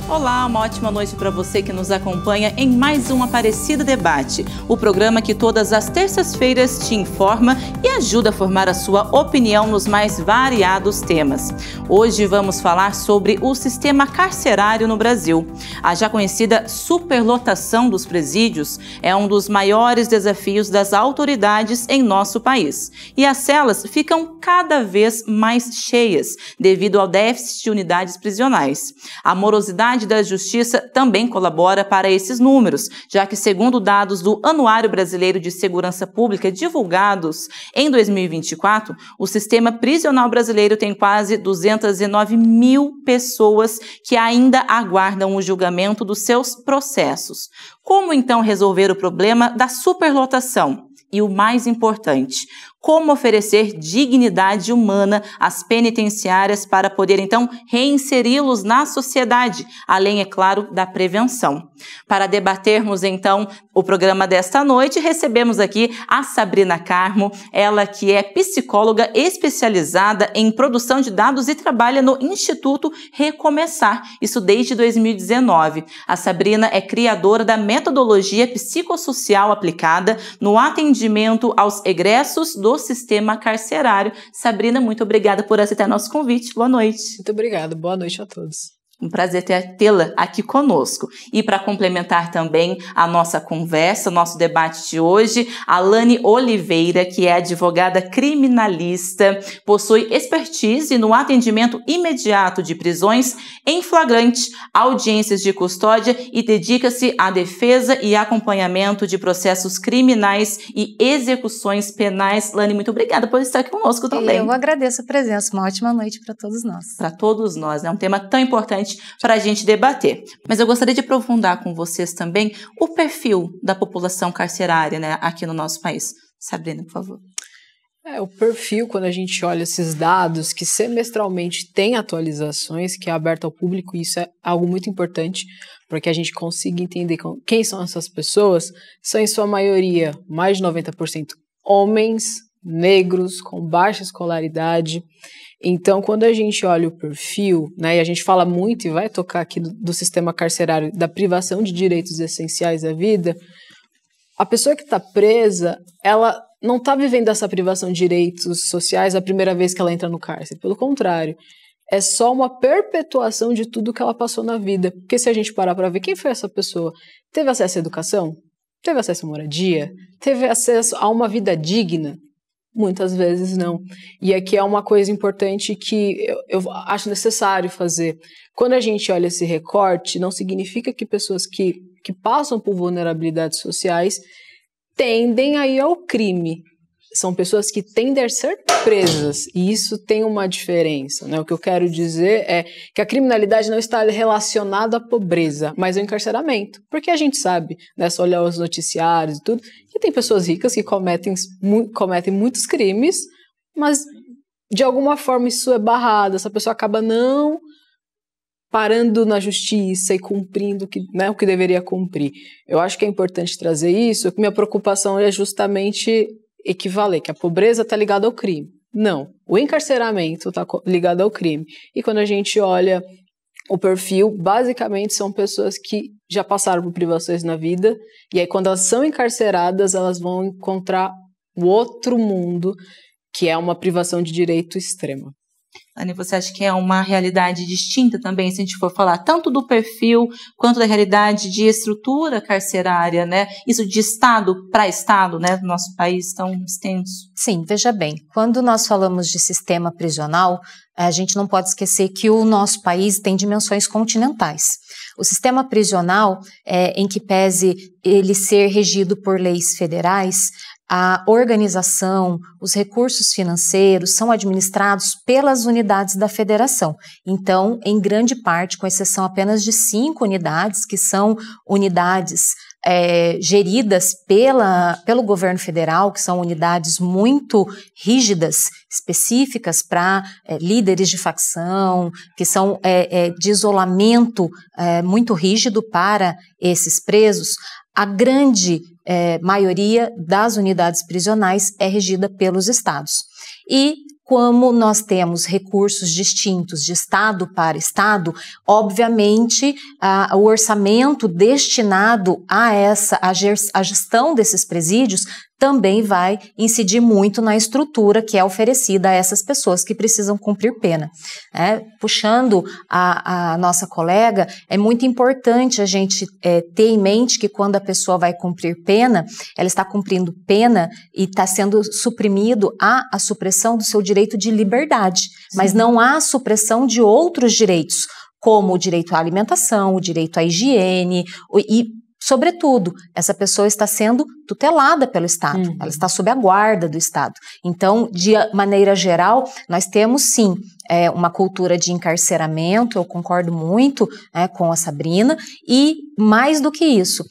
Olá, uma ótima noite para você que nos acompanha em mais um Aparecida Debate, o programa que todas as terças-feiras te informa e ajuda a formar a sua opinião nos mais variados temas. Hoje vamos falar sobre o sistema carcerário no Brasil. A já conhecida superlotação dos presídios é um dos maiores desafios das autoridades em nosso país. E as celas ficam cada vez mais cheias devido ao déficit de unidades prisionais. A morosidade da Justiça também colabora para esses números, já que, segundo dados do Anuário Brasileiro de Segurança Pública divulgados em 2024, o sistema prisional brasileiro tem quase 209 mil pessoas que ainda aguardam o julgamento dos seus processos. Como então resolver o problema da superlotação? E o mais importante, como oferecer dignidade humana às penitenciárias para poder, então, reinseri-los na sociedade, além, é claro, da prevenção. Para debatermos, então, o programa desta noite, recebemos aqui a Sabrina Carmo, ela que é psicóloga especializada em produção de dados e trabalha no Instituto Recomeçar, isso desde 2019. A Sabrina é criadora da metodologia psicossocial aplicada no atendimento aos egressos do sistema carcerário. Sabrina, muito obrigada por aceitar nosso convite. Boa noite. Muito obrigada. Boa noite a todos. Um prazer tê-la aqui conosco. E para complementar também a nossa conversa, nosso debate de hoje, a Lani Oliveira, que é advogada criminalista, possui expertise no atendimento imediato de prisões em flagrante, audiências de custódia e dedica-se à defesa e acompanhamento de processos criminais e execuções penais. Lani, muito obrigada por estar aqui conosco também. Eu agradeço a presença. Uma ótima noite para todos nós. Para todos nós, né? Um tema tão importante para a gente debater. Mas eu gostaria de aprofundar com vocês também o perfil da população carcerária, né, aqui no nosso país. Sabrina, por favor. O perfil, quando a gente olha esses dados, que semestralmente tem atualizações, que é aberto ao público, isso é algo muito importante para que a gente consiga entender quem são essas pessoas, são em sua maioria, mais de 90%, homens, negros, com baixa escolaridade. Então, quando a gente olha o perfil, né, e a gente fala muito e vai tocar aqui do sistema carcerário, da privação de direitos essenciais à vida, a pessoa que está presa, ela não está vivendo essa privação de direitos sociais a primeira vez que ela entra no cárcere. Pelo contrário, é só uma perpetuação de tudo que ela passou na vida. Porque se a gente parar para ver quem foi essa pessoa, teve acesso à educação? Teve acesso à moradia? Teve acesso a uma vida digna? Muitas vezes não. E aqui é uma coisa importante que eu acho necessário fazer. Quando a gente olha esse recorte, não significa que pessoas que passam por vulnerabilidades sociais tendem a ir ao crime. São pessoas que tendem a ser presas, e isso tem uma diferença, né? O que eu quero dizer é que a criminalidade não está relacionada à pobreza, mas ao encarceramento. Porque a gente sabe, né, só olhar os noticiários e tudo, que tem pessoas ricas que cometem muitos crimes, mas de alguma forma isso é barrado, essa pessoa acaba não parando na justiça e cumprindo o que deveria cumprir. Eu acho que é importante trazer isso, que minha preocupação é justamente equivaler, que a pobreza está ligada ao crime. Não, o encarceramento está ligado ao crime. E quando a gente olha o perfil, basicamente são pessoas que já passaram por privações na vida, e aí quando elas são encarceradas, elas vão encontrar o outro mundo, que é uma privação de direito extrema. Lani, você acha que é uma realidade distinta também, se a gente for falar tanto do perfil quanto da realidade de estrutura carcerária, né? Isso de estado para estado, né, do nosso país tão extenso? Sim, veja bem, quando nós falamos de sistema prisional, a gente não pode esquecer que o nosso país tem dimensões continentais. O sistema prisional, em que pese ele ser regido por leis federais, a organização, os recursos financeiros são administrados pelas unidades da federação. Então, em grande parte, com exceção apenas de 5 unidades, que são unidades geridas pelo governo federal, que são unidades muito rígidas, específicas para líderes de facção, que são de isolamento muito rígido para esses presos. A grande maioria das unidades prisionais é regida pelos estados. E como nós temos recursos distintos de estado para estado, obviamente o orçamento destinado à gestão desses presídios também vai incidir muito na estrutura que é oferecida a essas pessoas que precisam cumprir pena. Puxando a nossa colega, é muito importante a gente ter em mente que quando a pessoa vai cumprir pena, ela está cumprindo pena e está sendo suprimido a supressão do seu direito de liberdade, mas não há supressão de outros direitos, como o direito à alimentação, o direito à higiene e, sobretudo, essa pessoa está sendo tutelada pelo Estado, ela está sob a guarda do Estado. Então, de maneira geral, nós temos sim uma cultura de encarceramento, eu concordo muito com a Sabrina, e mais do que isso,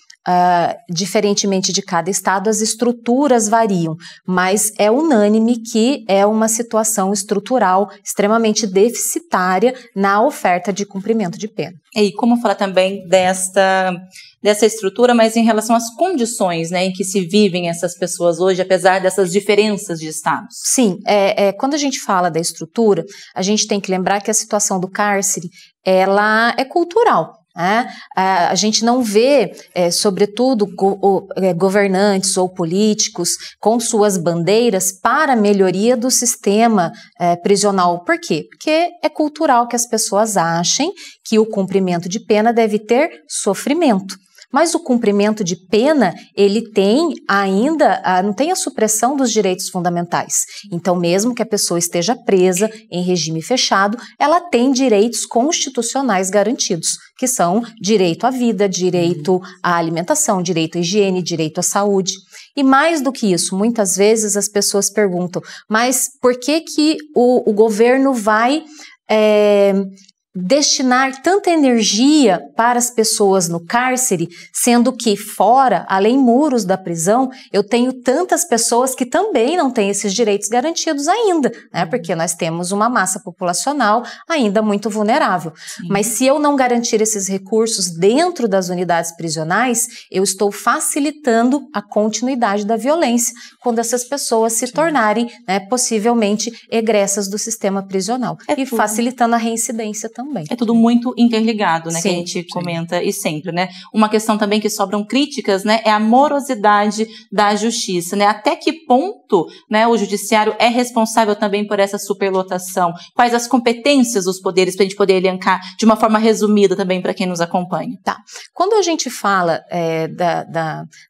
diferentemente de cada estado, as estruturas variam, mas é unânime que é uma situação estrutural extremamente deficitária na oferta de cumprimento de pena. E como falar também dessa estrutura, mas em relação às condições, né, em que se vivem essas pessoas hoje, apesar dessas diferenças de estados? Sim, quando a gente fala da estrutura, a gente tem que lembrar que a situação do cárcere, ela é cultural. A gente não vê, sobretudo, governantes ou políticos com suas bandeiras para a melhoria do sistema prisional. Por quê? Porque é cultural que as pessoas achem que o cumprimento de pena deve ter sofrimento. Mas o cumprimento de pena, ele tem ainda, não tem a supressão dos direitos fundamentais. Então, mesmo que a pessoa esteja presa em regime fechado, ela tem direitos constitucionais garantidos, que são direito à vida, direito à alimentação, direito à higiene, direito à saúde. E mais do que isso, muitas vezes as pessoas perguntam, mas por que o governo vai destinar tanta energia para as pessoas no cárcere, sendo que fora, além muros da prisão, eu tenho tantas pessoas que também não têm esses direitos garantidos ainda, né? Porque nós temos uma massa populacional ainda muito vulnerável. Sim. Mas se eu não garantir esses recursos dentro das unidades prisionais, eu estou facilitando a continuidade da violência quando essas pessoas se tornarem, né, possivelmente egressas do sistema prisional e facilitando a reincidência também. É tudo muito interligado, né, sim, que a gente comenta e sempre, né? Uma questão também que sobram críticas, né, é a morosidade da justiça, né? Até que ponto, né, o judiciário é responsável também por essa superlotação? Quais as competências dos poderes, para a gente poder elencar de uma forma resumida também para quem nos acompanha? Tá. Quando a gente fala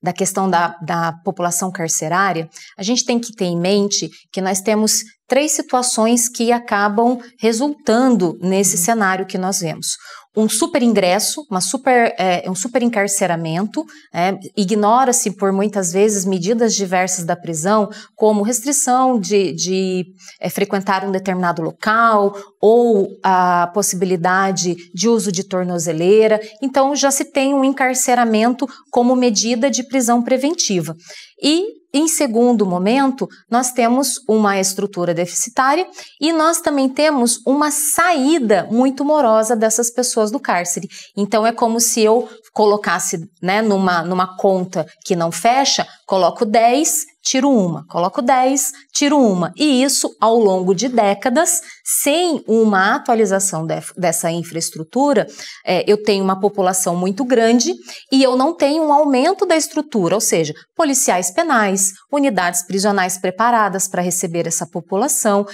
da questão da população carcerária, a gente tem que ter em mente que nós temos 3 situações que acabam resultando nesse cenário que nós vemos. Um super ingresso, um super encarceramento, ignora-se por muitas vezes medidas diversas da prisão, como restrição de frequentar um determinado local ou a possibilidade de uso de tornozeleira. Então já se tem um encarceramento como medida de prisão preventiva. E, em segundo momento, nós temos uma estrutura deficitária e nós também temos uma saída muito morosa dessas pessoas do cárcere. Então, é como se eu colocasse, né, numa conta que não fecha, coloco 10, tiro uma, coloco 10, tiro uma. E isso, ao longo de décadas, sem uma atualização dessa infraestrutura, eu tenho uma população muito grande e eu não tenho um aumento da estrutura, ou seja, policiais penais, unidades prisionais preparadas para receber essa população,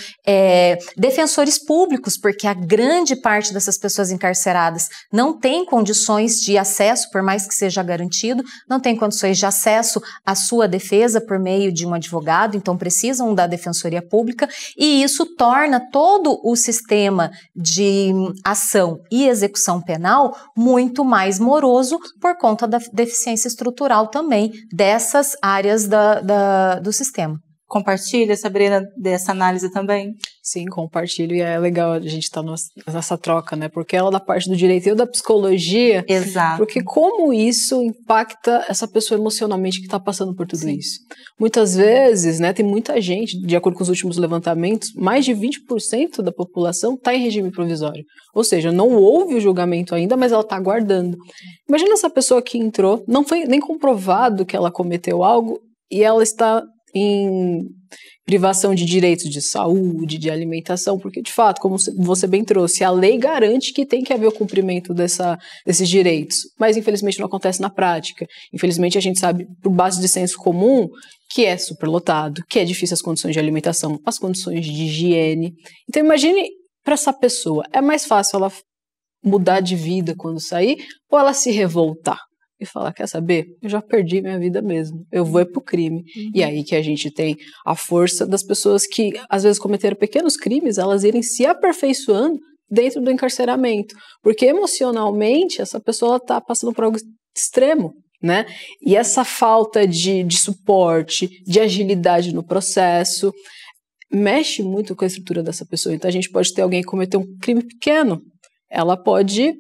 defensores públicos, porque a grande parte dessas pessoas encarceradas não tem condições de acesso, por mais que seja garantido, não tem condições de acesso à sua defesa por meio de um advogado, então precisam da defensoria pública, e isso torna todo o sistema de ação e execução penal muito mais moroso por conta da deficiência estrutural também dessas áreas do sistema. Compartilha, Sabrina, dessa análise também? Sim, compartilho, e é legal a gente estar nessa troca, né? Porque ela da parte do direito e eu da psicologia. Exato. Porque como isso impacta essa pessoa emocionalmente que está passando por tudo isso. Muitas vezes, né, tem muita gente, de acordo com os últimos levantamentos, mais de 20% da população está em regime provisório. Ou seja, não houve o julgamento ainda, mas ela está aguardando. Imagina essa pessoa que entrou, não foi nem comprovado que ela cometeu algo, e ela está em privação de direitos de saúde, de alimentação, porque, de fato, como você bem trouxe, a lei garante que tem que haver o cumprimento desses direitos, mas, infelizmente, não acontece na prática. Infelizmente, a gente sabe, por base de senso comum, que é superlotado, que é difícil as condições de alimentação, as condições de higiene. Então, imagine para essa pessoa, é mais fácil ela mudar de vida quando sair ou ela se revoltar e falar, quer saber? Eu já perdi minha vida mesmo, eu vou pro crime. E aí que a gente tem a força das pessoas que às vezes cometeram pequenos crimes, elas irem se aperfeiçoando dentro do encarceramento, porque emocionalmente essa pessoa está passando por algo extremo, né? E essa falta de suporte, de agilidade no processo, mexe muito com a estrutura dessa pessoa. Então a gente pode ter alguém que cometeu um crime pequeno, ela pode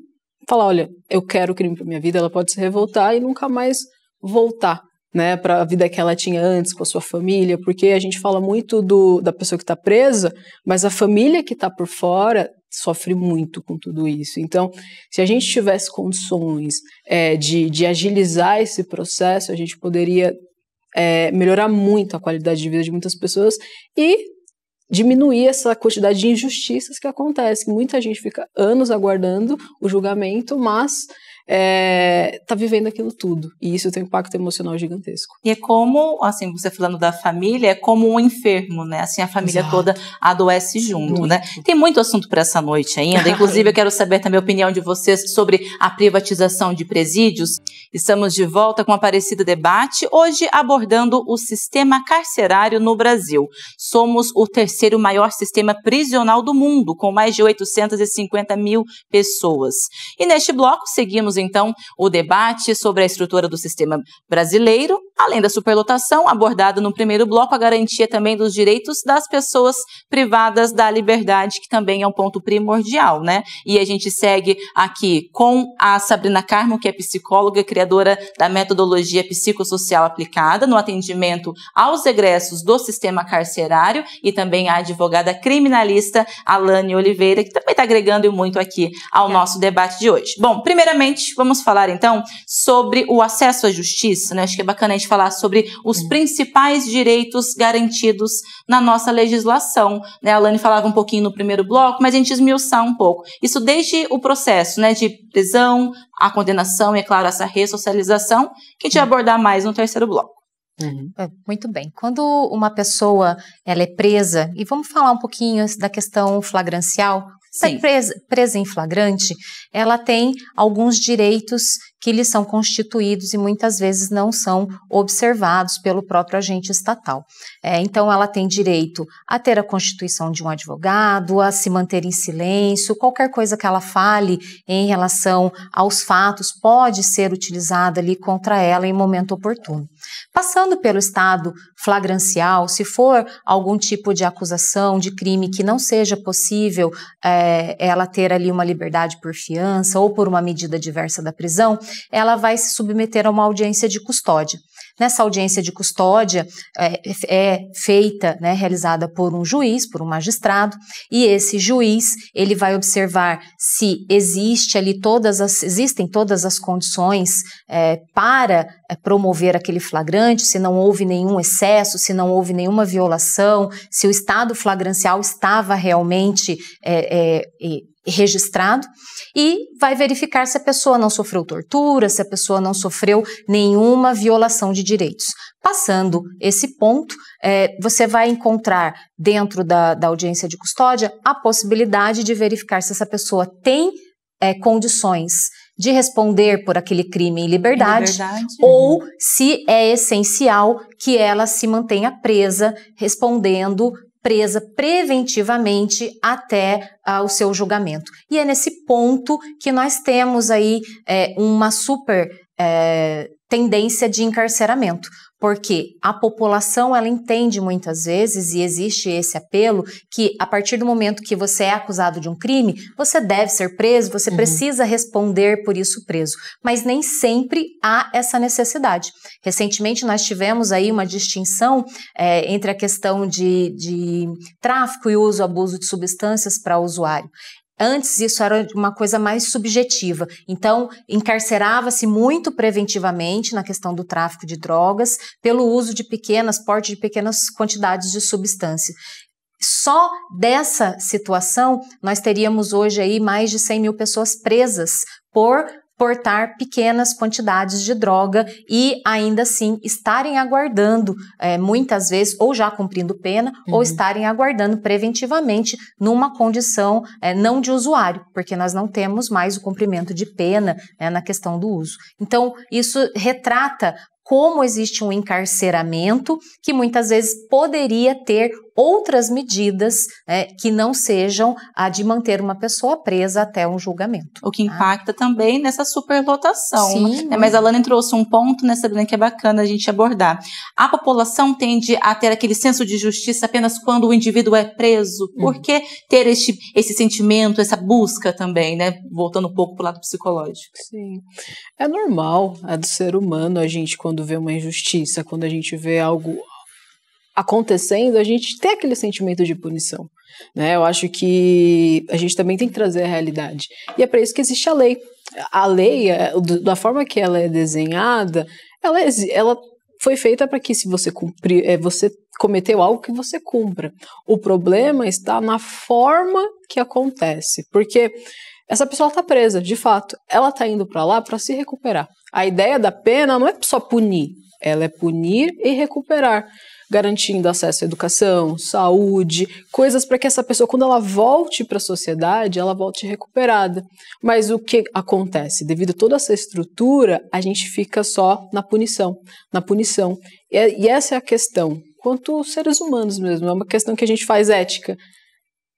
falar, olha, eu quero o crime para minha vida, ela pode se revoltar e nunca mais voltar, né, para a vida que ela tinha antes com a sua família, porque a gente fala muito da pessoa que está presa, mas a família que está por fora sofre muito com tudo isso. Então, se a gente tivesse condições de agilizar esse processo, a gente poderia melhorar muito a qualidade de vida de muitas pessoas e diminuir essa quantidade de injustiças que acontece, que muita gente fica anos aguardando o julgamento, mas tá vivendo aquilo tudo, e isso tem um impacto emocional gigantesco. E é como, assim, você falando da família, é como um enfermo, né, assim, a família Exato. Toda adoece junto, muito. Né. Tem muito assunto para essa noite ainda, inclusive eu quero saber também a opinião de vocês sobre a privatização de presídios. Estamos de volta com o Aparecida Debate, hoje abordando o sistema carcerário no Brasil. Somos o terceiro maior sistema prisional do mundo, com mais de 850 mil pessoas. E neste bloco seguimos então o debate sobre a estrutura do sistema brasileiro, além da superlotação, abordado no primeiro bloco, a garantia também dos direitos das pessoas privadas da liberdade, que também é um ponto primordial, né? E a gente segue aqui com a Sabrina Carmo, que é psicóloga, criadora da metodologia psicossocial aplicada no atendimento aos egressos do sistema carcerário, e também a advogada criminalista Alane Oliveira, que também está agregando muito aqui ao nosso debate de hoje. Bom, primeiramente, vamos falar então sobre o acesso à justiça, né? Acho que é bacana a gente falar sobre os principais direitos garantidos na nossa legislação, né? A Alane falava um pouquinho no primeiro bloco, mas a gente esmiuçar um pouco. Isso desde o processo, né, de prisão, a condenação e, é claro, essa ressocialização, que a gente vai abordar mais no terceiro bloco. Muito bem. Quando uma pessoa ela é presa, e vamos falar um pouquinho da questão flagrancial, presa em flagrante, ela tem alguns direitos que lhe são constituídos e muitas vezes não são observados pelo próprio agente estatal. Então, ela tem direito a ter a constituição de um advogado, a se manter em silêncio, qualquer coisa que ela fale em relação aos fatos pode ser utilizada ali contra ela em momento oportuno. Passando pelo estado flagrancial, se for algum tipo de acusação de crime que não seja possível ela ter ali uma liberdade por fiança ou por uma medida diversa da prisão, ela vai se submeter a uma audiência de custódia. Nessa audiência de custódia é feita, né, realizada por um juiz, por um magistrado, e esse juiz ele vai observar se existem todas as condições para promover aquele flagrante, se não houve nenhum excesso, se não houve nenhuma violação, se o estado flagrancial estava realmente registrado, e vai verificar se a pessoa não sofreu tortura, se a pessoa não sofreu nenhuma violação de direitos. Passando esse ponto, você vai encontrar dentro da audiência de custódia a possibilidade de verificar se essa pessoa tem condições de responder por aquele crime em liberdade, ou se é essencial que ela se mantenha presa, presa preventivamente até o seu julgamento. E é nesse ponto que nós temos aí uma super tendência de encarceramento, porque a população ela entende muitas vezes, e existe esse apelo, que a partir do momento que você é acusado de um crime, você deve ser preso, você precisa responder por isso preso, mas nem sempre há essa necessidade. Recentemente nós tivemos aí uma distinção entre a questão de tráfico e uso, abuso de substâncias para o usuário. Antes isso era uma coisa mais subjetiva, então encarcerava-se muito preventivamente na questão do tráfico de drogas pelo uso de porte de pequenas quantidades de substância. Só dessa situação nós teríamos hoje aí mais de 100 mil pessoas presas por portar pequenas quantidades de droga e ainda assim estarem aguardando, muitas vezes, ou já cumprindo pena, ou estarem aguardando preventivamente numa condição não de usuário, porque nós não temos mais o cumprimento de pena, né, na questão do uso. Então, isso retrata como existe um encarceramento que muitas vezes poderia ter outras medidas que não sejam a de manter uma pessoa presa até um julgamento. O que impacta também nessa superlotação. Sim, Mas a Lani trouxe um ponto, né, Sabrina, que é bacana a gente abordar. A população tende a ter aquele senso de justiça apenas quando o indivíduo é preso. Por que ter esse sentimento, essa busca também, né? Voltando um pouco para o lado psicológico. Sim. É normal, é do ser humano, a gente quando vê uma injustiça, quando a gente vê algo acontecendo, a gente tem aquele sentimento de punição, né? Eu acho que a gente também tem que trazer a realidade. E é para isso que existe a lei. A lei, da forma que ela é desenhada, ela foi feita para que se você cumprir, você cometeu algo que você cumpra. O problema está na forma que acontece, porque essa pessoa está presa, de fato. Ela está indo para lá para se recuperar. A ideia da pena não é só punir, ela é punir e recuperar, garantindo acesso à educação, saúde, coisas para que essa pessoa, quando ela volte para a sociedade, ela volte recuperada. Mas o que acontece? Devido a toda essa estrutura, a gente fica só na punição. E essa é a questão, quanto seres humanos mesmo, é uma questão que a gente faz ética.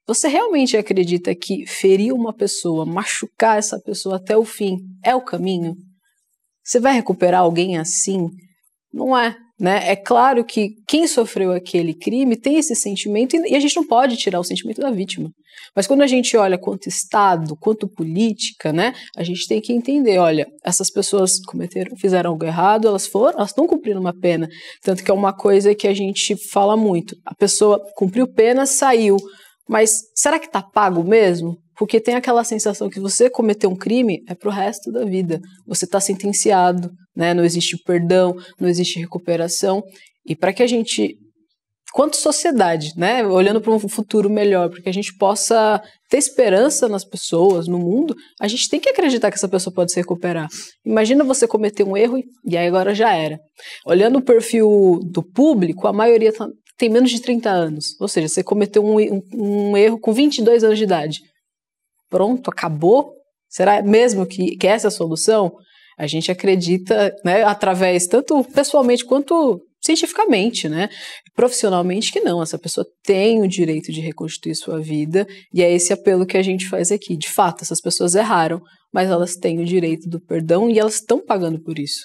Você realmente acredita que ferir uma pessoa, machucar essa pessoa até o fim é o caminho? Você vai recuperar alguém assim? Não é, né? É claro que quem sofreu aquele crime tem esse sentimento e a gente não pode tirar o sentimento da vítima. Mas quando a gente olha quanto Estado, quanto política, né? A gente tem que entender, olha, essas pessoas fizeram algo errado, elas estão cumprindo uma pena. Tanto que é uma coisa que a gente fala muito. A pessoa cumpriu pena, saiu. Mas será que está pago mesmo? Porque tem aquela sensação que você cometeu um crime é pro resto da vida. Você está sentenciado, né? Não existe perdão, não existe recuperação. E para que a gente, quanto sociedade, né? Olhando para um futuro melhor, para que a gente possa ter esperança nas pessoas, no mundo, a gente tem que acreditar que essa pessoa pode se recuperar. Imagina você cometer um erro e aí agora já era. Olhando o perfil do público, a maioria tem menos de 30 anos. Ou seja, você cometeu um erro com 22 anos de idade. Pronto, acabou? Será mesmo que essa é a solução? A gente acredita, né, através, tanto pessoalmente quanto cientificamente, né, profissionalmente, que não. Essa pessoa tem o direito de reconstituir sua vida e é esse apelo que a gente faz aqui. De fato, essas pessoas erraram, mas elas têm o direito do perdão e elas estão pagando por isso.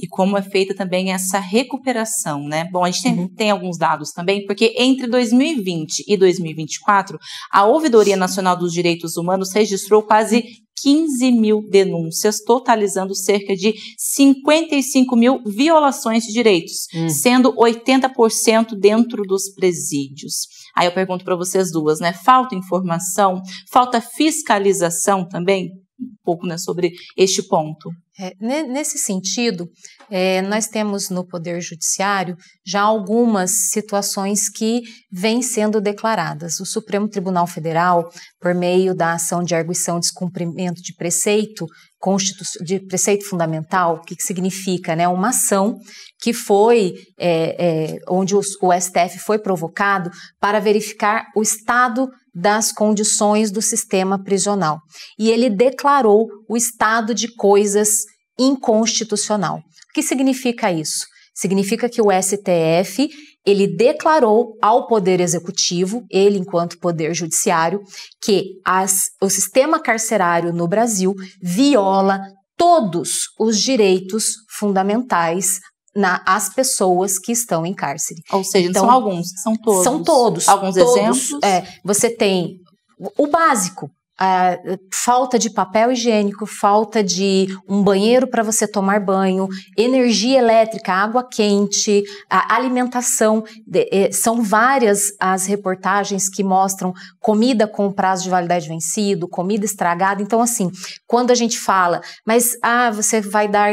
E como é feita também essa recuperação, né? Bom, a gente tem alguns dados também, porque entre 2020 e 2024, a Ouvidoria Nacional dos Direitos Humanos registrou quase 15 mil denúncias, totalizando cerca de 55 mil violações de direitos, sendo 80% dentro dos presídios. Aí eu pergunto para vocês duas, né? Falta informação, falta fiscalização também? Um pouco, né, sobre este ponto. Nesse sentido, nós temos no Poder Judiciário já algumas situações que vêm sendo declaradas. O Supremo Tribunal Federal, por meio da ação de arguição de descumprimento de preceito fundamental, o que significa, né? Uma ação que foi, onde o STF foi provocado para verificar o estado das condições do sistema prisional. E ele declarou o estado de coisas inconstitucional. O que significa isso? Significa que o STF, ele declarou ao Poder Executivo, ele enquanto Poder Judiciário, que o sistema carcerário no Brasil viola todos os direitos fundamentais às pessoas que estão em cárcere. Ou seja, então, não são alguns, são todos. São todos. Alguns todos, exemplos? Você tem o básico. falta de papel higiênico, falta de um banheiro para você tomar banho, energia elétrica, água quente, alimentação. São várias as reportagens que mostram comida com prazo de validade vencido, comida estragada. Então, assim, quando a gente fala, mas você vai dar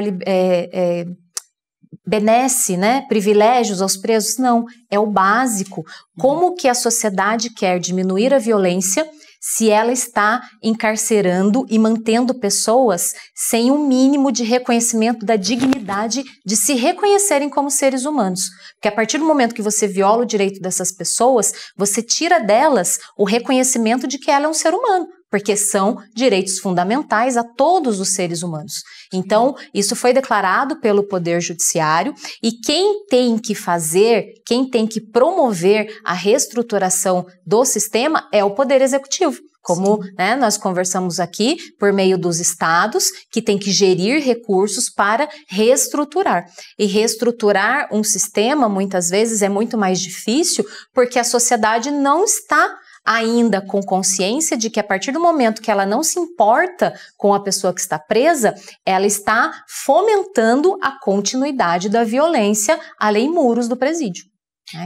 benesse, né, privilégios aos presos? Não, é o básico. Como que a sociedade quer diminuir a violência se ela está encarcerando e mantendo pessoas sem um mínimo de reconhecimento da dignidade de se reconhecerem como seres humanos? Porque a partir do momento que você viola o direito dessas pessoas, você tira delas o reconhecimento de que ela é um ser humano, porque são direitos fundamentais a todos os seres humanos. Então, isso foi declarado pelo Poder Judiciário, e quem tem que fazer, quem tem que promover a reestruturação do sistema é o Poder Executivo. Como, né, nós conversamos aqui, por meio dos estados, que tem que gerir recursos para reestruturar. E reestruturar um sistema, muitas vezes, é muito mais difícil, porque a sociedade não está ainda com consciência de que a partir do momento que ela não se importa com a pessoa que está presa, ela está fomentando a continuidade da violência além muros do presídio.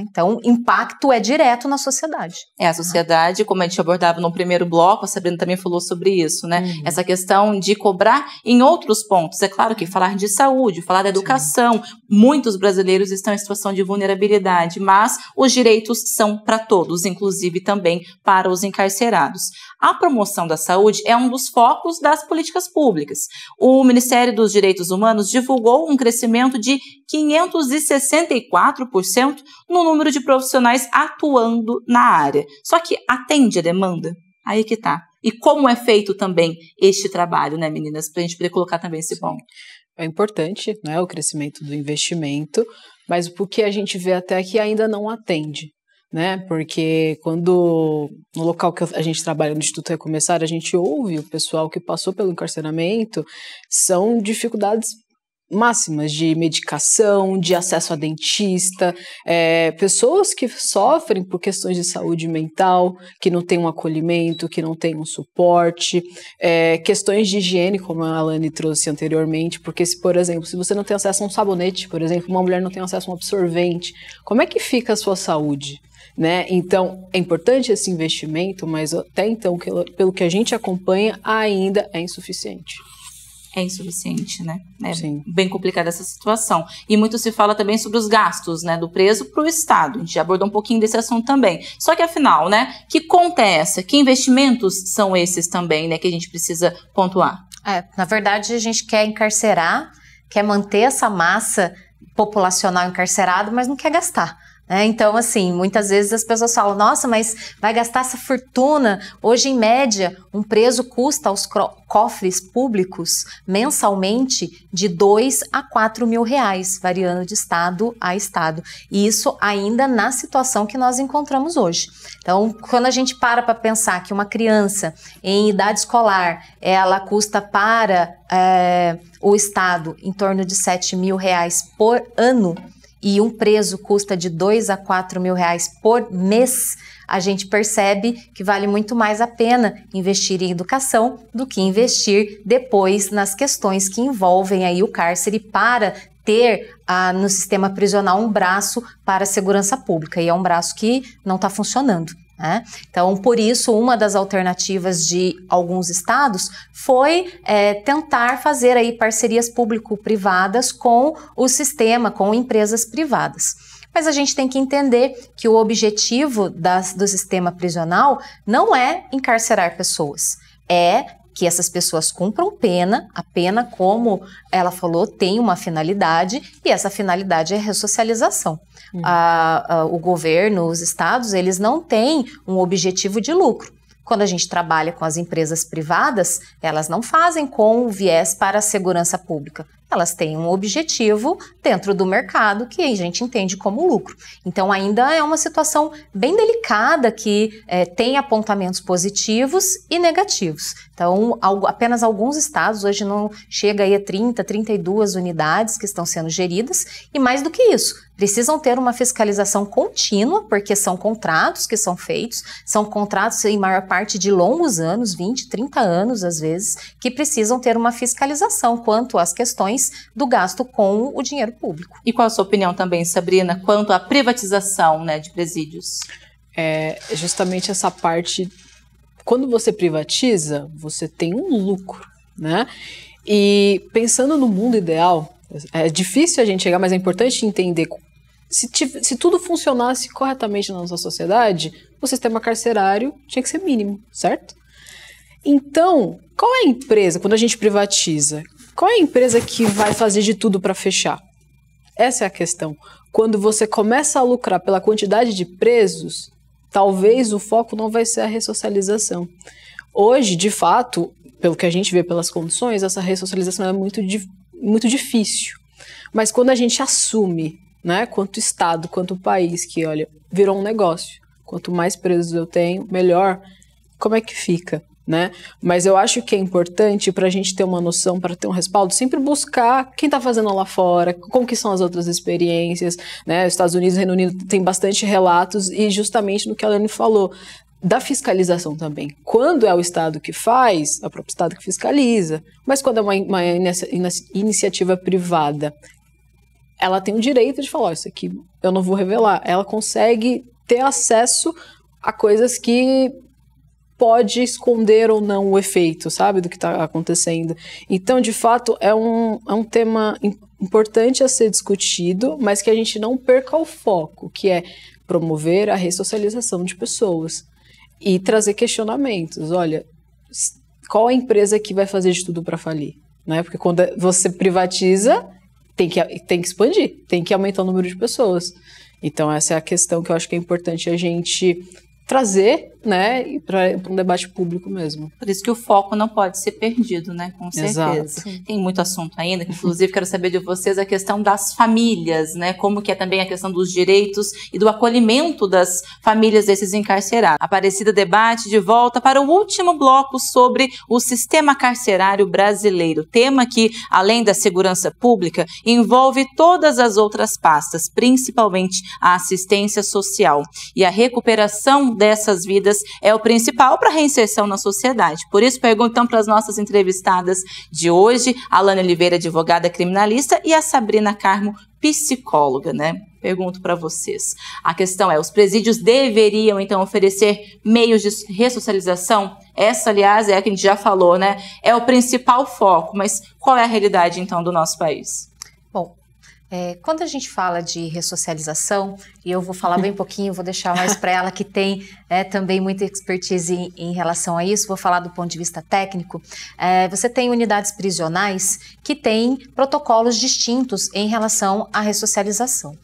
Então, o impacto é direto na sociedade. A sociedade, como a gente abordava no primeiro bloco, a Sabrina também falou sobre isso, né? Essa questão de cobrar em outros pontos. É claro que falar de saúde, falar da educação, muitos brasileiros estão em situação de vulnerabilidade, mas os direitos são para todos, inclusive também para os encarcerados. A promoção da saúde é um dos focos das políticas públicas. O Ministério dos Direitos Humanos divulgou um crescimento de 564% no número de profissionais atuando na área. Só que atende a demanda? Aí que tá. E como é feito também este trabalho, né, meninas? Para a gente poder colocar também esse ponto. É importante, né, o crescimento do investimento, mas o que a gente vê até que ainda não atende, né? Porque quando no local que a gente trabalha no Instituto Recomeçar, a gente ouve o pessoal que passou pelo encarceramento, são dificuldades máximas de medicação, de acesso a dentista, pessoas que sofrem por questões de saúde mental, que não têm um acolhimento, que não têm um suporte, questões de higiene, como a Alane trouxe anteriormente, porque se, por exemplo, se você não tem acesso a um sabonete, por exemplo, uma mulher não tem acesso a um absorvente, como é que fica a sua saúde? Né? Então, é importante esse investimento, mas até então, pelo que a gente acompanha, ainda é insuficiente. É insuficiente, né? É Sim. Bem complicada essa situação. E muito se fala também sobre os gastos, né, do preso para o Estado. A gente já abordou um pouquinho desse assunto também. Só que, afinal, né, que conta é essa? Que investimentos são esses também, né, que a gente precisa pontuar? Na verdade, a gente quer encarcerar, quer manter essa massa populacional encarcerada, mas não quer gastar. Então, assim, muitas vezes as pessoas falam, nossa, mas vai gastar essa fortuna. Hoje, em média, um preso custa aos cofres públicos mensalmente de 2 a 4 mil reais, variando de estado a estado. E isso ainda na situação que nós encontramos hoje. Então, quando a gente para pensar que uma criança em idade escolar, ela custa para o estado em torno de 7 mil reais por ano, e um preso custa de 2 a 4 mil reais por mês, a gente percebe que vale muito mais a pena investir em educação do que investir depois nas questões que envolvem aí o cárcere para ter no sistema prisional um braço para a segurança pública, e é um braço que não está funcionando. Então, por isso, uma das alternativas de alguns estados foi tentar fazer aí parcerias público-privadas com o sistema, com empresas privadas. Mas a gente tem que entender que o objetivo do sistema prisional não é encarcerar pessoas, é que essas pessoas cumpram pena, a pena, como ela falou, tem uma finalidade, e essa finalidade é a ressocialização. O governo, os estados, eles não têm um objetivo de lucro. Quando a gente trabalha com as empresas privadas, elas não fazem com viés para a segurança pública, elas têm um objetivo dentro do mercado que a gente entende como lucro. Então ainda é uma situação bem delicada que tem apontamentos positivos e negativos. Então apenas alguns estados, hoje não chega aí a 30, 32 unidades que estão sendo geridas, e mais do que isso, precisam ter uma fiscalização contínua, porque são contratos que são feitos, são contratos em maior parte de longos anos, 20, 30 anos às vezes, que precisam ter uma fiscalização quanto às questões do gasto com o dinheiro público. E qual a sua opinião também, Sabrina, quanto à privatização, né, de presídios? É justamente essa parte, quando você privatiza, você tem um lucro, né? E pensando no mundo ideal, é difícil a gente chegar, mas é importante entender, se tudo funcionasse corretamente na nossa sociedade, o sistema carcerário tinha que ser mínimo, certo? Então, qual é a empresa, quando a gente privatiza, qual é a empresa que vai fazer de tudo para fechar? Essa é a questão. Quando você começa a lucrar pela quantidade de presos, talvez o foco não vai ser a ressocialização. Hoje, de fato, pelo que a gente vê pelas condições, essa ressocialização é muito difícil. Mas quando a gente assume, né, quanto Estado, quanto país, que olha, virou um negócio, quanto mais presos eu tenho, melhor, como é que fica? Né? Mas eu acho que é importante para a gente ter uma noção, para ter um respaldo, sempre buscar quem está fazendo lá fora, como que são as outras experiências, né? Os Estados Unidos e o Reino Unido tem bastante relatos, e justamente no que a Lani falou, da fiscalização também. Quando é o Estado que faz, é o próprio Estado que fiscaliza, mas quando é uma iniciativa privada, ela tem o direito de falar, oh, isso aqui eu não vou revelar. Ela consegue ter acesso a coisas que pode esconder ou não o efeito, sabe, do que está acontecendo. Então, de fato, é um tema importante a ser discutido, mas que a gente não perca o foco, que é promover a ressocialização de pessoas e trazer questionamentos. Olha, qual a empresa que vai fazer de tudo para falir? Né? Porque quando você privatiza, tem que expandir, tem que aumentar o número de pessoas. Então, essa é a questão que eu acho que é importante a gente trazer, né, para um debate público mesmo. Por isso que o foco não pode ser perdido, né, com certeza. Exato. Tem muito assunto ainda, inclusive quero saber de vocês a questão das famílias, né, como que é também a questão dos direitos e do acolhimento das famílias desses encarcerados. Aparecida Debate de volta para o último bloco sobre o sistema carcerário brasileiro, tema que, além da segurança pública, envolve todas as outras pastas, principalmente a assistência social e a recuperação dessas vidas é o principal para a reinserção na sociedade. Por isso, pergunto então para as nossas entrevistadas de hoje, a Lani Oliveira, advogada criminalista, e a Sabrina Carmo, psicóloga, né? Pergunto para vocês. A questão é, os presídios deveriam, então, oferecer meios de ressocialização? Essa, aliás, é a que a gente já falou, né? É o principal foco, mas qual é a realidade, então, do nosso país? Bom, quando a gente fala de ressocialização, e eu vou falar bem pouquinho, vou deixar mais para ela que tem também muita expertise em relação a isso, vou falar do ponto de vista técnico. Você tem unidades prisionais que têm protocolos distintos em relação à ressocialização.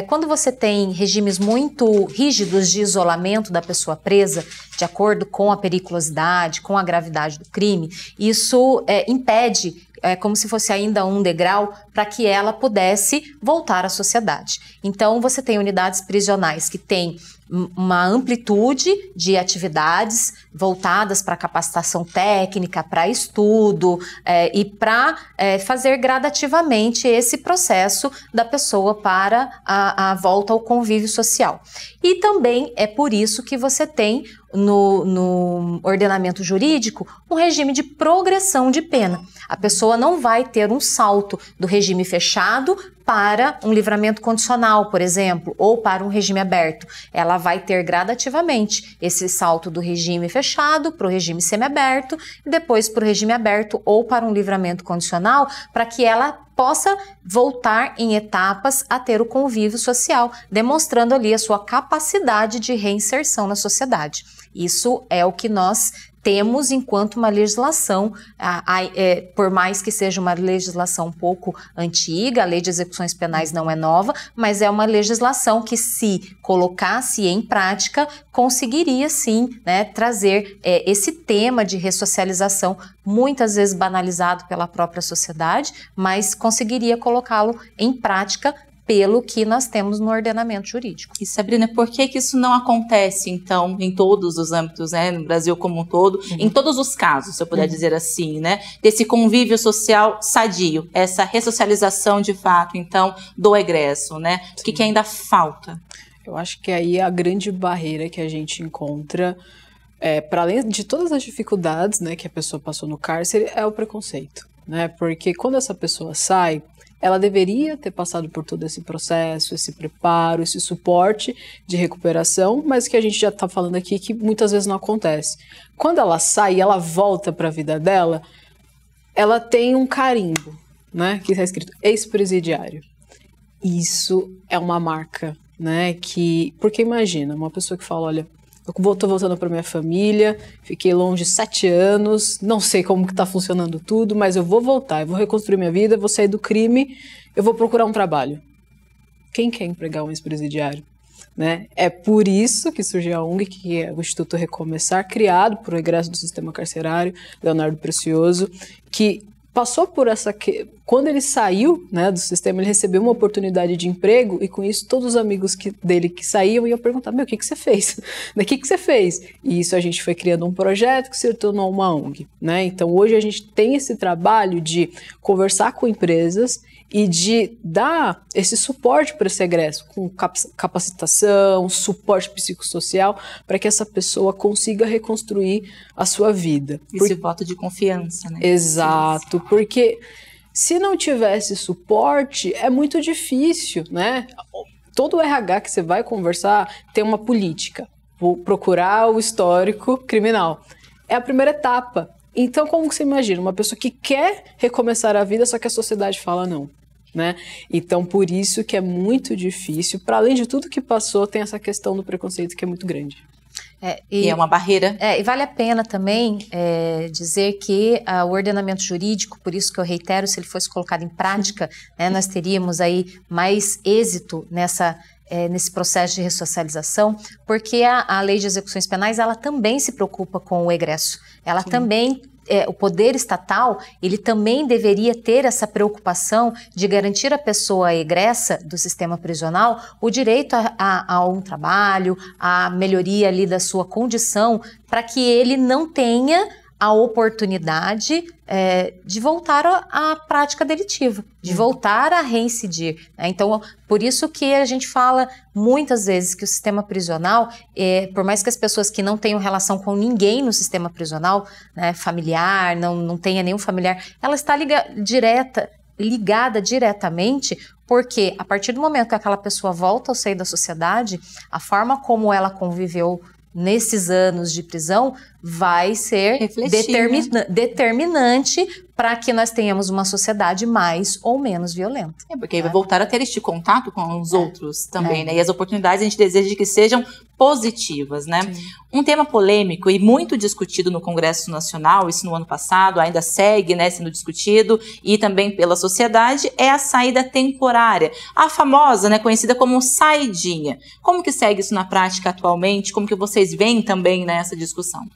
Quando você tem regimes muito rígidos de isolamento da pessoa presa, de acordo com a periculosidade, com a gravidade do crime, isso impede, como se fosse ainda um degrau, para que ela pudesse voltar à sociedade. Então, você tem unidades prisionais que têm uma amplitude de atividades voltadas para capacitação técnica, para estudo e para fazer gradativamente esse processo da pessoa para a volta ao convívio social. E também é por isso que você tem no ordenamento jurídico um regime de progressão de pena. A pessoa não vai ter um salto do regime fechado para um livramento condicional, por exemplo, ou para um regime aberto. Ela vai ter gradativamente esse salto do regime fechado para o regime semiaberto e depois para o regime aberto ou para um livramento condicional, para que ela possa voltar em etapas a ter o convívio social, demonstrando ali a sua capacidade de reinserção na sociedade. Isso é o que nós temos enquanto uma legislação, por mais que seja uma legislação um pouco antiga, a lei de execuções penais não é nova, mas é uma legislação que, se colocasse em prática, conseguiria sim, né, trazer esse tema de ressocialização, muitas vezes banalizado pela própria sociedade, mas conseguiria colocá-lo em prática pelo que nós temos no ordenamento jurídico. E Sabrina, por que isso não acontece, então, em todos os âmbitos, né, no Brasil como um todo, em todos os casos, se eu puder dizer assim, né, desse convívio social sadio, essa ressocialização de fato, então, do egresso, né? O que ainda falta? Eu acho que aí a grande barreira que a gente encontra, para além de todas as dificuldades, né, que a pessoa passou no cárcere, é o preconceito, né? Porque quando essa pessoa sai, ela deveria ter passado por todo esse processo, esse preparo, esse suporte de recuperação, mas que a gente já está falando aqui que muitas vezes não acontece. Quando ela sai e ela volta para a vida dela, ela tem um carimbo, né, que está escrito ex-presidiário. Isso é uma marca, né, porque imagina, uma pessoa que fala, olha, eu estou voltando para minha família, fiquei longe 7 anos, não sei como que está funcionando tudo, mas eu vou voltar, eu vou reconstruir minha vida, vou sair do crime, eu vou procurar um trabalho. Quem quer empregar um ex-presidiário? Né? É por isso que surgiu a ONG, que é o Instituto Recomeçar, criado por um egresso do sistema carcerário, Leonardo Precioso, que passou por quando ele saiu, né, do sistema, ele recebeu uma oportunidade de emprego e com isso todos os amigos dele que saíam iam perguntar, o que você fez? O que você fez? E isso a gente foi criando um projeto que se tornou uma ONG, né? Então hoje a gente tem esse trabalho de conversar com empresas e de dar esse suporte para esse egresso, com capacitação, suporte psicossocial, para que essa pessoa consiga reconstruir a sua vida. Esse voto de confiança, né? Exato, porque se não tivesse suporte, é muito difícil, né? Todo o RH que você vai conversar tem uma política, vou procurar o histórico criminal. É a primeira etapa. Então, como que você imagina? Uma pessoa que quer recomeçar a vida, só que a sociedade fala não. Né? Então, por isso que é muito difícil, para além de tudo que passou, tem essa questão do preconceito que é muito grande. E é uma barreira. E vale a pena também dizer que o ordenamento jurídico, por isso que eu reitero, se ele fosse colocado em prática, né, nós teríamos aí mais êxito nesse processo de ressocialização, porque a lei de execuções penais, ela também se preocupa com o egresso. Ela também, o poder estatal, ele também deveria ter essa preocupação de garantir à pessoa egressa do sistema prisional o direito a um trabalho, a melhoria ali da sua condição, para que ele não tenha a oportunidade de voltar à prática delitiva, de voltar a reincidir. Né? Então, por isso que a gente fala muitas vezes que o sistema prisional, por mais que as pessoas que não tenham relação com ninguém no sistema prisional, né, familiar, não tenha nenhum familiar, ela está ligada diretamente, porque a partir do momento que aquela pessoa volta ao seio da sociedade, a forma como ela conviveu nesses anos de prisão vai ser determinante para que nós tenhamos uma sociedade mais ou menos violenta. Porque aí vai voltar a ter este contato com os outros também, né? E as oportunidades a gente deseja que sejam positivas, né? Sim. Um tema polêmico e muito discutido no Congresso Nacional, isso no ano passado, ainda segue, né, sendo discutido, e também pela sociedade, é a saída temporária. A famosa, né, conhecida como saidinha. Como que segue isso na prática atualmente? Como que vocês veem também nessa discussão?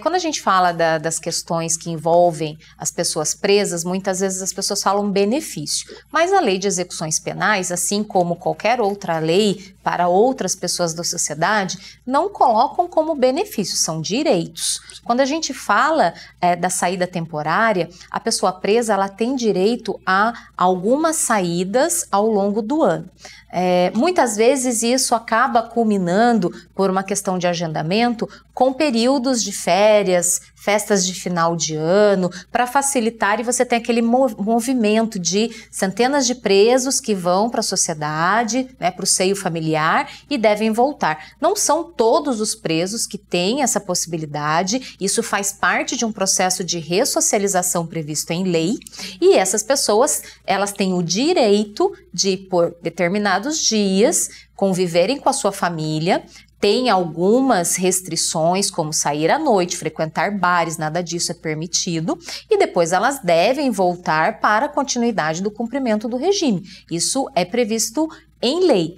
Quando a gente fala das questões que envolvem as pessoas presas, muitas vezes as pessoas falam benefício. Mas a lei de execuções penais, assim como qualquer outra lei para outras pessoas da sociedade, não colocam como benefício, são direitos. Quando a gente fala da saída temporária, a pessoa presa ela tem direito a algumas saídas ao longo do ano. Muitas vezes isso acaba culminando por uma questão de agendamento com períodos de férias, festas de final de ano, para facilitar, e você tem aquele movimento de centenas de presos que vão para a sociedade, né, para o seio familiar e devem voltar. Não são todos os presos que têm essa possibilidade, isso faz parte de um processo de ressocialização previsto em lei, e essas pessoas, elas têm o direito de, por determinados dias, conviverem com a sua família, Tem algumas restrições, como sair à noite, frequentar bares, nada disso é permitido, e depois elas devem voltar para a continuidade do cumprimento do regime. Isso é previsto em lei.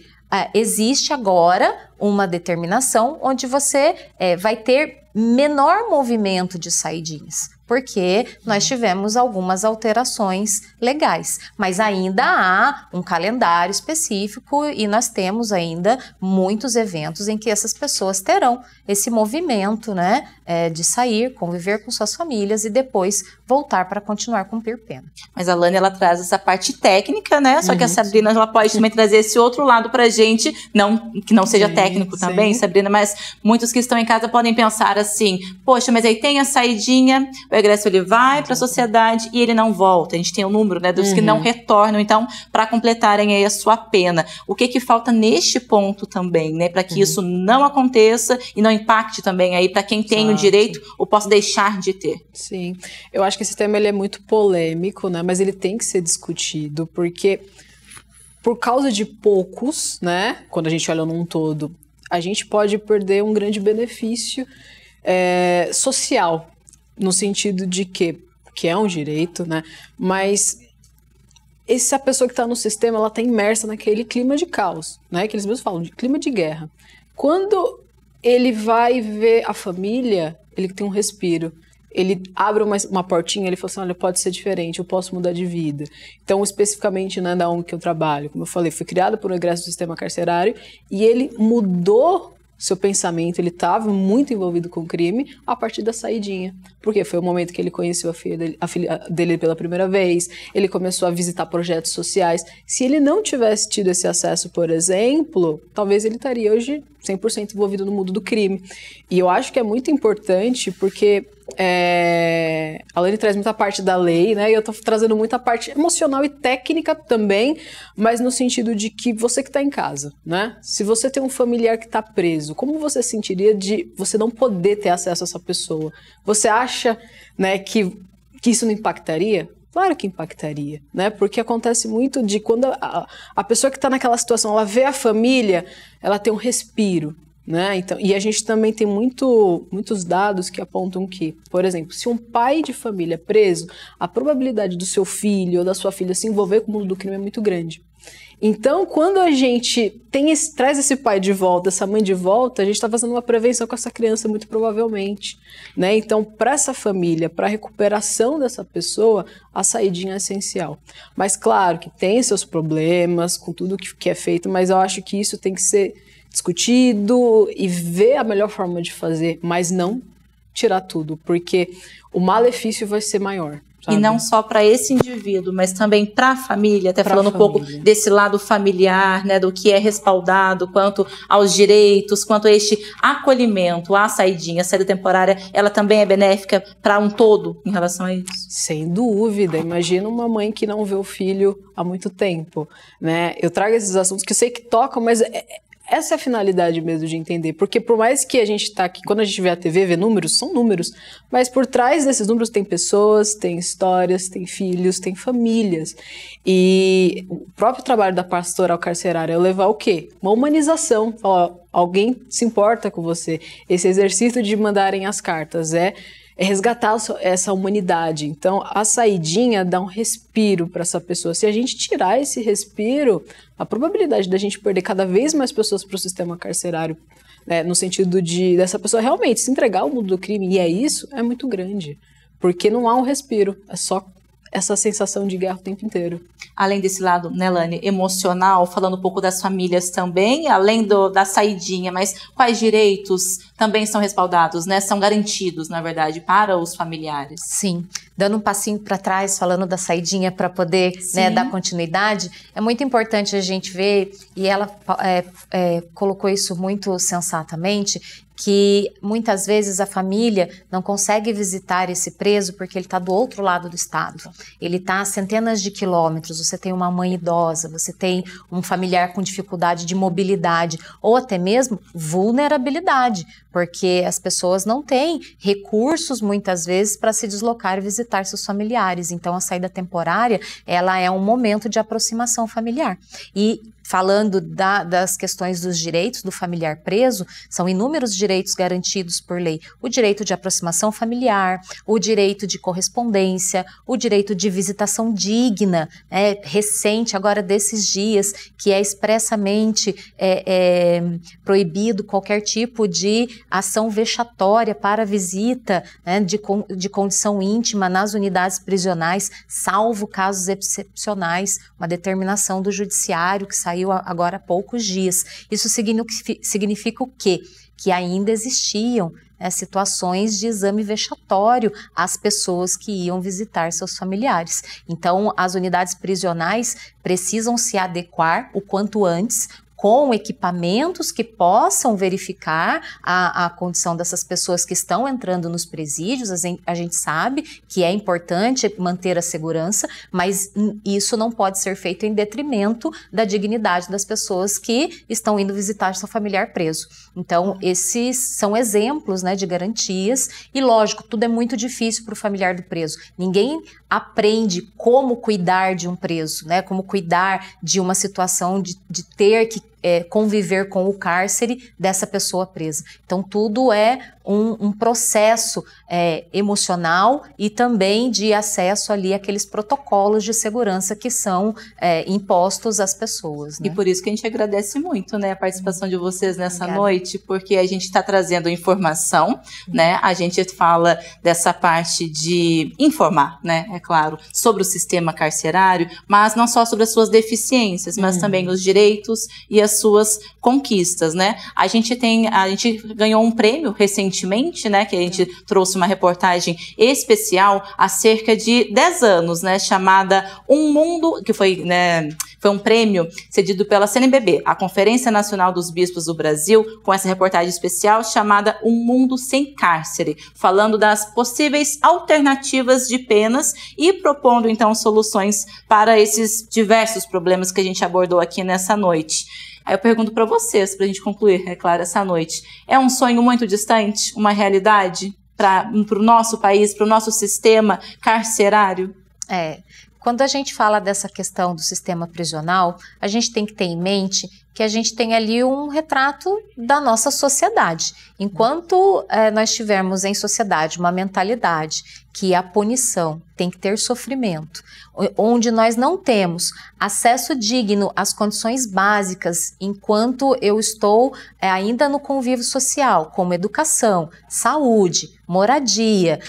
Existe agora uma determinação onde você vai ter menor movimento de saidinhas, porque nós tivemos algumas alterações legais, mas ainda há um calendário específico e nós temos ainda muitos eventos em que essas pessoas terão esse movimento, né, de sair, conviver com suas famílias e depois voltar para continuar a cumprir pena. Mas a Lani, ela traz essa parte técnica, né? Só que a Sabrina, ela pode também trazer esse outro lado pra gente, que não seja técnico também, Sabrina, mas muitos que estão em casa podem pensar assim, poxa, mas aí tem a saidinha, o egresso ele vai para a sociedade e ele não volta. A gente tem o número, né, dos que não retornam, então, para completarem aí a sua pena. O que falta neste ponto também, né, para que isso não aconteça e não impacte também aí para quem tem o direito ou possa deixar de ter? Sim, eu acho que esse tema ele é muito polêmico, né, mas ele tem que ser discutido, porque por causa de poucos, né, quando a gente olha num todo, a gente pode perder um grande benefício social, no sentido de que é um direito, né? Mas essa pessoa que está no sistema, ela está imersa naquele clima de caos, né? Que eles mesmos falam de clima de guerra. Quando ele vai ver a família, ele tem um respiro. Ele abre uma portinha, ele fala assim, olha, pode ser diferente, eu posso mudar de vida. Então, especificamente, né, da ONG que eu trabalho, como eu falei, fui criada por um egresso do sistema carcerário e ele mudou seu pensamento, ele estava muito envolvido com o crime a partir da saidinha. Porque foi o momento que ele conheceu a filha dele pela primeira vez, ele começou a visitar projetos sociais. Se ele não tivesse tido esse acesso, por exemplo, talvez ele estaria hoje 100% envolvido no mundo do crime. E eu acho que é muito importante porque a Lani traz muita parte da lei, né? E eu tô trazendo muita parte emocional e técnica também, mas no sentido de que você que tá em casa, né? Se você tem um familiar que tá preso, como você sentiria de você não poder ter acesso a essa pessoa? Você acha, né, que isso não impactaria? Claro que impactaria, né? Porque acontece muito de quando a pessoa que está naquela situação, ela vê a família, ela tem um respiro, né? Então, e a gente também tem muitos dados que apontam que, por exemplo, se um pai de família é preso, a probabilidade do seu filho ou da sua filha se envolver com o mundo do crime é muito grande. Então, quando a gente traz esse pai de volta, essa mãe de volta, a gente está fazendo uma prevenção com essa criança, muito provavelmente, né? Então, para essa família, para a recuperação dessa pessoa, a saidinha é essencial. Mas, claro, que tem seus problemas com tudo que é feito, mas eu acho que isso tem que ser discutido e ver a melhor forma de fazer, mas não tirar tudo, porque o malefício vai ser maior. Sabe? E não só para esse indivíduo, mas também para a família, até falando um pouco desse lado familiar, né, do que é respaldado, quanto aos direitos, quanto a este acolhimento, a saidinha, a saída temporária, ela também é benéfica para um todo em relação a isso? Sem dúvida, imagina uma mãe que não vê o filho há muito tempo, né? Eu trago esses assuntos que eu sei que tocam, mas essa é a finalidade mesmo de entender, porque por mais que a gente está aqui, quando a gente vê a TV, vê números, são números, mas por trás desses números tem pessoas, tem histórias, tem filhos, tem famílias. E o próprio trabalho da pastoral carcerária é levar o quê? Uma humanização. Ó, alguém se importa com você. Esse exercício de mandarem as cartas é resgatar essa humanidade. Então, a saidinha dá um respiro para essa pessoa. Se a gente tirar esse respiro, a probabilidade da gente perder cada vez mais pessoas para o sistema carcerário, né, no sentido dessa pessoa realmente se entregar ao mundo do crime, e é muito grande. Porque não há um respiro, é só essa sensação de guerra o tempo inteiro. Além desse lado, né, Lani, emocional, falando um pouco das famílias também, além da saidinha, mas quais direitos também são respaldados, né? São garantidos, na verdade, para os familiares? Sim. Dando um passinho para trás, falando da saidinha para poder, né, dar continuidade, é muito importante a gente ver, e ela colocou isso muito sensatamente, que muitas vezes a família não consegue visitar esse preso porque ele está do outro lado do estado. Ele está a centenas de quilômetros, você tem uma mãe idosa, você tem um familiar com dificuldade de mobilidade ou até mesmo vulnerabilidade, porque as pessoas não têm recursos muitas vezes para se deslocar e visitar seus familiares. Então a saída temporária, ela é um momento de aproximação familiar. E falando das questões dos direitos do familiar preso, são inúmeros direitos garantidos por lei. O direito de aproximação familiar, o direito de correspondência, o direito de visitação digna, recente, agora desses dias, que é expressamente proibido qualquer tipo de ação vexatória para visita, né, de condição íntima nas unidades prisionais, salvo casos excepcionais, uma determinação do judiciário que saiu agora há poucos dias. Isso significa o quê? Que ainda existiam situações de exame vexatório às pessoas que iam visitar seus familiares. Então, as unidades prisionais precisam se adequar o quanto antes, com equipamentos que possam verificar a condição dessas pessoas que estão entrando nos presídios. A gente sabe que é importante manter a segurança, mas isso não pode ser feito em detrimento da dignidade das pessoas que estão indo visitar seu familiar preso. Então, esses são exemplos, né, de garantias, e lógico, tudo é muito difícil para o familiar do preso. Ninguém aprende como cuidar de um preso, né, como cuidar de uma situação de ter que conviver com o cárcere dessa pessoa presa. Então, tudo é um processo emocional e também de acesso ali àqueles protocolos de segurança que são impostos às pessoas, né? E por isso que a gente agradece muito, né, a participação de vocês nessa noite, porque a gente está trazendo informação, né? A gente fala dessa parte de informar, né, é claro, sobre o sistema carcerário, mas não só sobre as suas deficiências, mas também os direitos e as suas conquistas, né? A gente ganhou um prêmio recentemente, né, que a gente trouxe uma reportagem especial há cerca de 10 anos, né, chamada Um Mundo, que foi um prêmio cedido pela CNBB, a Conferência Nacional dos Bispos do Brasil, com essa reportagem especial chamada Um Mundo Sem Cárcere, falando das possíveis alternativas de penas e propondo, então, soluções para esses diversos problemas que a gente abordou aqui nessa noite. Aí eu pergunto para vocês, para a gente concluir, é claro, essa noite. É um sonho muito distante, uma realidade para o nosso país, para o nosso sistema carcerário? Quando a gente fala dessa questão do sistema prisional, a gente tem que ter em mente que a gente tem ali um retrato da nossa sociedade. Enquanto nós tivermos em sociedade uma mentalidade que a punição tem que ter sofrimento, onde nós não temos acesso digno às condições básicas enquanto eu estou ainda no convívio social, como educação, saúde, moradia,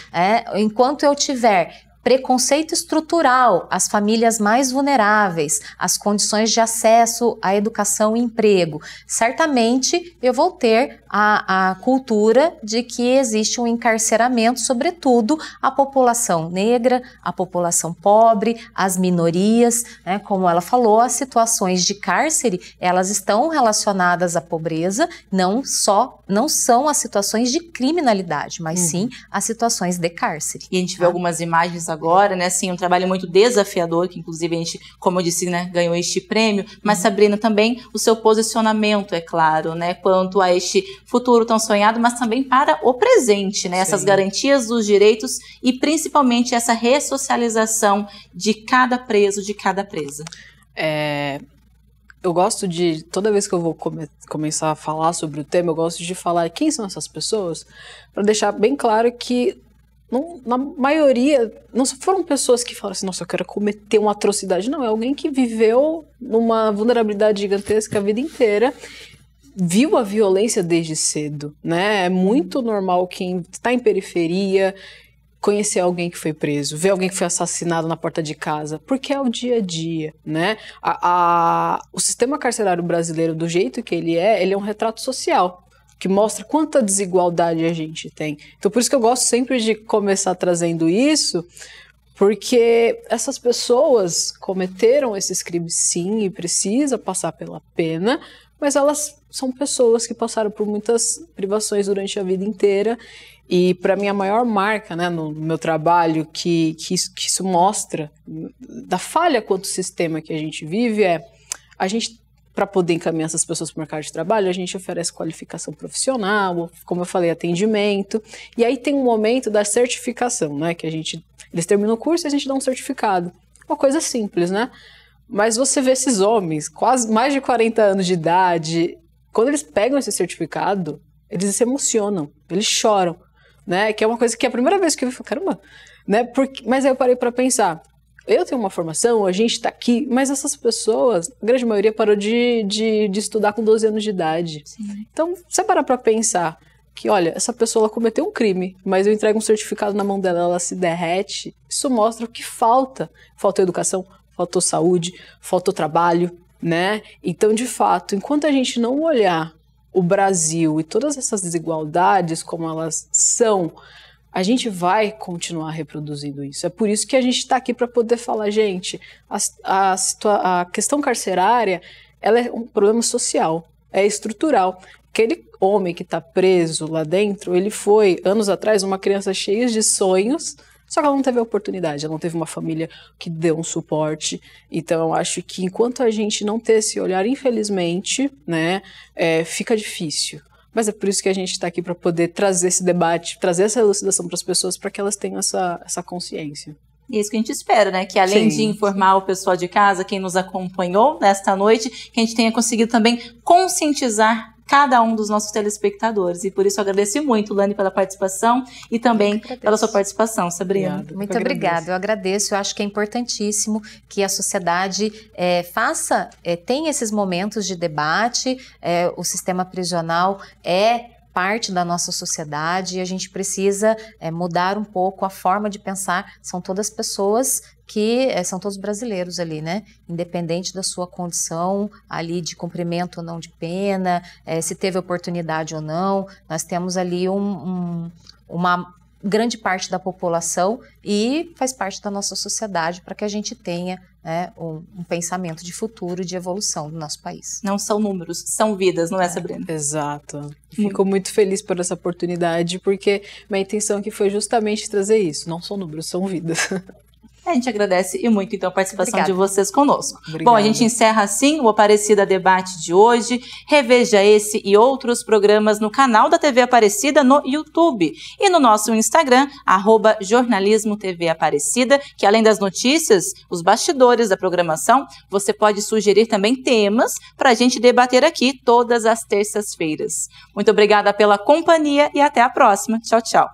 enquanto eu tiver preconceito estrutural, as famílias mais vulneráveis, as condições de acesso à educação e emprego, certamente eu vou ter a cultura de que existe um encarceramento, sobretudo a população negra, a população pobre, as minorias, né? Como ela falou, as situações de cárcere, elas estão relacionadas à pobreza, não são as situações de criminalidade, mas sim as situações de cárcere. E a gente vê algumas imagens agora, né, assim, um trabalho muito desafiador, que inclusive a gente, como eu disse, né, ganhou este prêmio, mas Sabrina, também o seu posicionamento, é claro, né, quanto a este futuro tão sonhado, mas também para o presente, né, essas garantias dos direitos e principalmente essa ressocialização de cada preso, de cada presa. Eu gosto de, toda vez que eu vou começar a falar sobre o tema, eu gosto de falar quem são essas pessoas, para deixar bem claro que na maioria, não foram pessoas que falam assim, nossa, eu quero cometer uma atrocidade. Não, é alguém que viveu numa vulnerabilidade gigantesca a vida inteira, viu a violência desde cedo, né? É muito normal quem está em periferia conhecer alguém que foi preso, ver alguém que foi assassinado na porta de casa, porque é o dia a dia, né? O sistema carcerário brasileiro, do jeito que ele é um retrato social, que mostra quanta desigualdade a gente tem. Então, por isso que eu gosto sempre de começar trazendo isso, porque essas pessoas cometeram esses crimes sim e precisa passar pela pena, mas elas são pessoas que passaram por muitas privações durante a vida inteira. E para mim a maior marca, né, no meu trabalho que isso mostra da falha quanto sistema que a gente vive a gente, para poder encaminhar essas pessoas para o mercado de trabalho, a gente oferece qualificação profissional, como eu falei, atendimento. E aí tem um momento da certificação, né? Que eles terminam o curso e a gente dá um certificado. Uma coisa simples, né? Mas você vê esses homens, quase mais de 40 anos de idade, quando eles pegam esse certificado, eles se emocionam, eles choram, né? Que é uma coisa que a primeira vez que eu vi, caramba, né? Mas aí eu parei para pensar, eu tenho uma formação, a gente está aqui, mas essas pessoas, a grande maioria parou de estudar com 12 anos de idade. Sim. Então, você parar para pensar que, olha, essa pessoa ela cometeu um crime, mas eu entrego um certificado na mão dela, ela se derrete, isso mostra o que falta. Faltou educação, faltou saúde, faltou trabalho, né? Então, de fato, enquanto a gente não olhar o Brasil e todas essas desigualdades como elas são, a gente vai continuar reproduzindo isso. É por isso que a gente está aqui para poder falar, gente, a questão carcerária, ela é um problema social, é estrutural. Aquele homem que está preso lá dentro, ele foi, anos atrás, uma criança cheia de sonhos, só que ela não teve a oportunidade, ela não teve uma família que deu um suporte. Então, eu acho que enquanto a gente não ter esse olhar, infelizmente, né, fica difícil. Mas é por isso que a gente está aqui para poder trazer esse debate, trazer essa elucidação para as pessoas, para que elas tenham essa consciência. E é isso que a gente espera, né? Que além de informar o pessoal de casa, quem nos acompanhou nesta noite, que a gente tenha conseguido também conscientizar cada um dos nossos telespectadores. E por isso eu agradeço muito, Lani, pela participação e também pela sua participação, Sabrina. Muito obrigada, eu agradeço. Eu acho que é importantíssimo que a sociedade tenha esses momentos de debate. O sistema prisional é parte da nossa sociedade e a gente precisa mudar um pouco a forma de pensar. São todas pessoas que são todos brasileiros ali, né? Independente da sua condição ali de cumprimento ou não de pena, se teve oportunidade ou não, nós temos ali uma grande parte da população e faz parte da nossa sociedade para que a gente tenha um pensamento de futuro, de evolução do nosso país. Não são números, são vidas, não é, Sabrina? Exato. Fico muito feliz por essa oportunidade, porque minha intenção aqui foi justamente trazer isso. Não são números, são vidas. A gente agradece e muito, então, a participação de vocês conosco. Obrigada. Bom, a gente encerra assim o Aparecida Debate de hoje. Reveja esse e outros programas no canal da TV Aparecida no YouTube e no nosso Instagram, @jornalismo-tv-aparecida, que além das notícias, os bastidores da programação, você pode sugerir também temas para a gente debater aqui todas as terças-feiras. Muito obrigada pela companhia e até a próxima. Tchau, tchau.